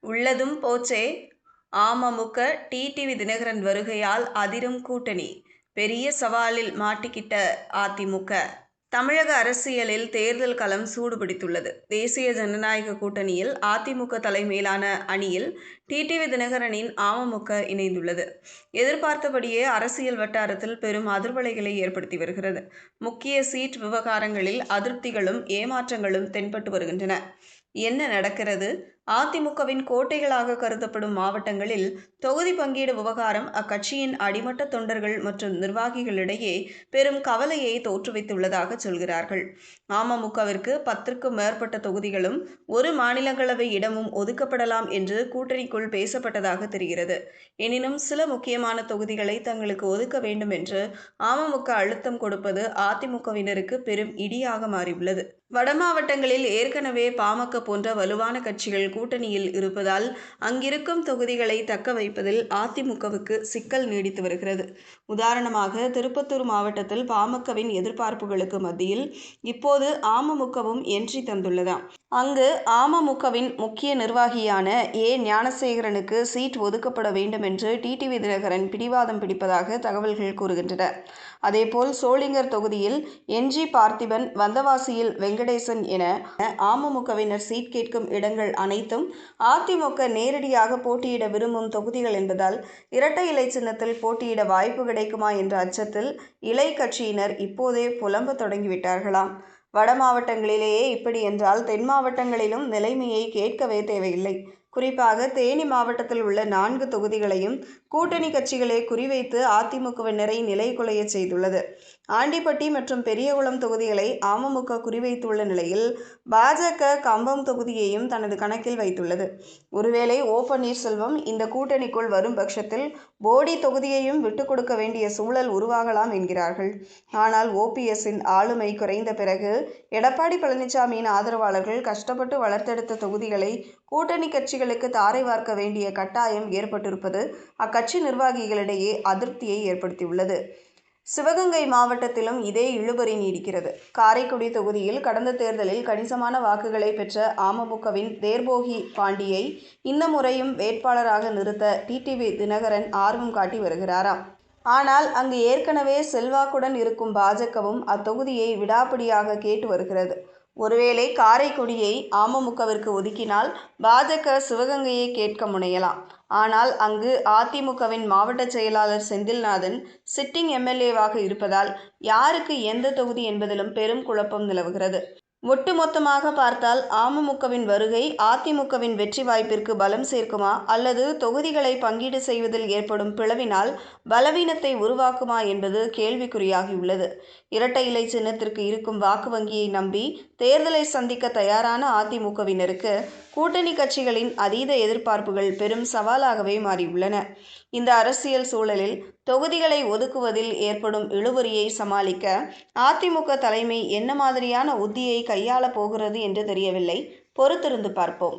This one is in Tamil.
உள்ளதும் போச்சே. அமமுக டிடிவி தினகரன் வருகையால் அதிரும் கூட்டணி, பெரிய சவாலில் மாட்டிக்கிட்ட அதிமுக. தமிழக அரசியலில் தேர்தல் களம் சூடுபிடித்துள்ளது. தேசிய ஜனநாயக கூட்டணியில் அதிமுக தலைமையிலான அணியில் டிடிவி தினகரனின் அமமுக இணைந்துள்ளது. எதிர்பார்த்தபடியே அரசியல் வட்டாரத்தில் பெரும் அதிர்வலைகளை ஏற்படுத்தி வருகிறது. முக்கிய சீட் விவகாரங்களில் அதிருப்திகளும் ஏமாற்றங்களும் தென்பட்டு வருகின்றன. என்ன நடக்கிறது? அதிமுகவின் கோட்டைகளாக கருதப்படும் மாவட்டங்களில் தொகுதி பங்கீடு விவகாரம் அக்கட்சியின் அடிமட்ட தொண்டர்கள் மற்றும் நிர்வாகிகளிடையே பெரும் கவலையை தோற்றுவித்துள்ளதாக சொல்கிறார்கள். அமமுகவிற்கு 10க்கும் மேற்பட்ட தொகுதிகளும் ஒரு மாநிலங்களவை இடமும் ஒதுக்கப்படலாம் என்று கூட்டணிக்குள் பேசப்பட்டதாக தெரிகிறது. எனினும் சில முக்கியமான தொகுதிகளை தங்களுக்கு ஒதுக்க வேண்டும் என்று அமமுக அழுத்தம் கொடுப்பது அதிமுகவினருக்கு பெரும் இடியாக மாறியுள்ளது. வட மாவட்டங்களில் ஏற்கனவே பாமக போன்ற வலுவான கட்சிகள் கூட்டணியில் இருப்பதால் அங்கிருக்கும் தொகுதிகளை தக்க வைப்பதில் அதிமுகவுக்கு சிக்கல் நீடித்து வருகிறது. உதாரணமாக திருப்பத்தூர் மாவட்டத்தில் பாமகவின் எதிர்பார்ப்புகளுக்கு மத்தியில் இப்போது அமமுகவும் என்ட்ரி தந்துள்ளதாம். அங்கு அமமுகவின் முக்கிய நிர்வாகியான ஞானசேகரனுக்கு சீட் ஒதுக்கப்பட வேண்டும் என்று டிடிவி தினகரன் பிடிவாதம் பிடிப்பதாக தகவல்கள் கூறுகின்றன. அதேபோல் சோளிங்கர் தொகுதியில் பார்த்திபன், வந்தவாசியில் வெங்கடேசன் என அமமுகவினர் சீட் கேட்கும் இடங்கள் அனைத்தும் அதிமுக நேரடியாக போட்டியிட விரும்பும் தொகுதிகள் என்பதால் இரட்டை இலை சின்னத்தில் போட்டியிட வாய்ப்பு கிடைக்குமா என்ற அச்சத்தில் இலை கட்சியினர் இப்போதே புலம்ப தொடங்கிவிட்டார்களாம். வட மாவட்டங்களிலேயே இப்படி என்றால் தென் மாவட்டங்களிலும் நிலைமையை கேட்கவே தேவையில்லை. குறிப்பாக தேனி மாவட்டத்தில் உள்ள 4 தொகுதிகளையும் கூட்டணி கட்சிகளே குறிவைத்து அதிமுகவினரை நிலைகுலைய செய்துள்ளது. ஆண்டிப்பட்டி மற்றும் பெரியகுளம் தொகுதிகளை அமமுக குறிவைத்துள்ள நிலையில் பாஜக கம்பம் தொகுதியையும் தனது கணக்கில் வைத்துள்ளது. ஒருவேளை பன்னீர்செல்வம் இந்த கூட்டணிக்குள் வரும் பட்சத்தில் போடி தொகுதியையும் விட்டுக் கொடுக்க வேண்டிய சூழல் உருவாகலாம் என்கிறார்கள். ஆனால் ஓபிஎஸ்ஸின் ஆளுமை குறைந்த பிறகு எடப்பாடி பழனிசாமியின் ஆதரவாளர்கள் கஷ்டப்பட்டு வளர்த்தெடுத்த தொகுதிகளை கூட்டணி கட்சிகளுக்கு தாரை வார்க்க வேண்டிய கட்டாயம் ஏற்பட்டிருப்பது அக்கட்சி நிர்வாகிகளிடையே அதிருப்தியை ஏற்படுத்தியுள்ளது. சிவகங்கை மாவட்டத்திலும் இதே இழுபறி நீடிக்கிறது. காரைக்குடி தொகுதியில் கடந்த தேர்தலில் கணிசமான வாக்குகளை பெற்ற அமமுகவின் தேர்போகி பாண்டியை இந்த முறையும் வேட்பாளராக நிறுத்த டிடிவி தினகரன் ஆர்வம் காட்டி வருகிறாராம். ஆனால் அங்கு ஏற்கனவே செல்வாக்குடன் இருக்கும் பாஜகவும் அத்தொகுதியை விடாப்பிடியாக கேட்டு வருகிறது. ஒருவேளை காரைக்குடியை அமமுகவிற்கு ஒதுக்கினால் பாஜக சிவகங்கையை கேட்க முனையலாம். ஆனால் அங்கு அதிமுகவின் மாவட்ட செயலாளர் செந்தில்நாதன் சிட்டிங் எம்எல்ஏவாக இருப்பதால் யாருக்கு எந்த தொகுதி என்பதிலும் பெரும் குழப்பம் நிலவுகிறது. ஒட்டுமொத்தமாக பார்த்தால் அமமுகவின் வருகை அதிமுகவின் வெற்றி வாய்ப்பிற்கு பலம் சேர்க்குமா அல்லது தொகுதிகளை பங்கீடு செய்வதில் ஏற்படும் பிளவினால் பலவீனத்தை உருவாக்குமா என்பது கேள்விக்குறியாகியுள்ளது. இரட்டை இலை சின்னத்திற்கு இருக்கும் வாக்கு வங்கியை நம்பி தேர்தலை சந்திக்க தயாரான அதிமுகவினருக்கு கூட்டணி கட்சிகளின் அதீத எதிர்பார்ப்புகள் பெரும் சவாலாகவே மாறியுள்ளன. இந்த அரசியல் சூழலில் தொகுதிகளை ஒதுக்குவதில் ஏற்படும் இழுபறியை சமாளிக்க அதிமுக தலைமை என்ன மாதிரியான உத்தியை கையாளப் போகிறது என்று தெரியவில்லை. பொறுத்திருந்து பார்ப்போம்.